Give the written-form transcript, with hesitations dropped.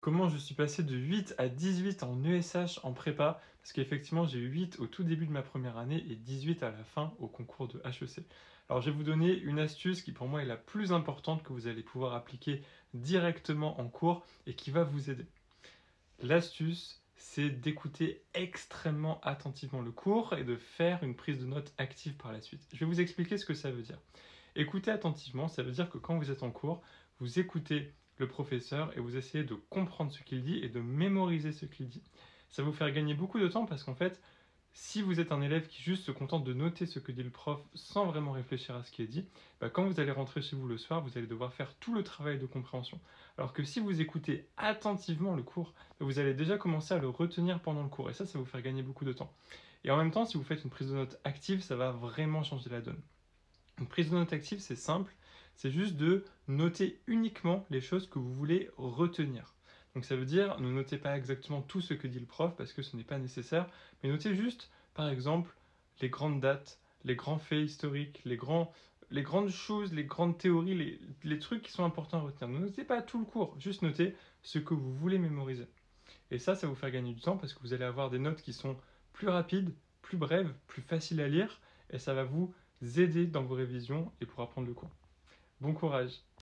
Comment je suis passé de 8 à 18 en ESH en prépa? Parce qu'effectivement, j'ai eu 8 au tout début de ma première année et 18 à la fin au concours de HEC. Alors, je vais vous donner une astuce qui pour moi est la plus importante que vous allez pouvoir appliquer directement en cours et qui va vous aider. L'astuce, c'est d'écouter extrêmement attentivement le cours et de faire une prise de notes active par la suite. Je vais vous expliquer ce que ça veut dire. Écoutez attentivement, ça veut dire que quand vous êtes en cours, vous écoutez le professeur et vous essayez de comprendre ce qu'il dit et de mémoriser ce qu'il dit. Ça va vous faire gagner beaucoup de temps parce qu'en fait, si vous êtes un élève qui juste se contente de noter ce que dit le prof sans vraiment réfléchir à ce qui est dit, quand vous allez rentrer chez vous le soir, vous allez devoir faire tout le travail de compréhension. Alors que si vous écoutez attentivement le cours, vous allez déjà commencer à le retenir pendant le cours et ça va vous faire gagner beaucoup de temps. Et en même temps, si vous faites une prise de notes active, ça va vraiment changer la donne. Une prise de notes active, c'est simple, c'est juste de noter uniquement les choses que vous voulez retenir. Donc ça veut dire, ne notez pas exactement tout ce que dit le prof parce que ce n'est pas nécessaire, mais notez juste, par exemple, les grandes dates, les grands faits historiques, les grandes choses, les grandes théories, les trucs qui sont importants à retenir. Ne notez pas tout le cours, juste notez ce que vous voulez mémoriser. Et ça va vous faire gagner du temps parce que vous allez avoir des notes qui sont plus rapides, plus brèves, plus faciles à lire, et ça va vous aider dans vos révisions et pour apprendre le cours. Bon courage!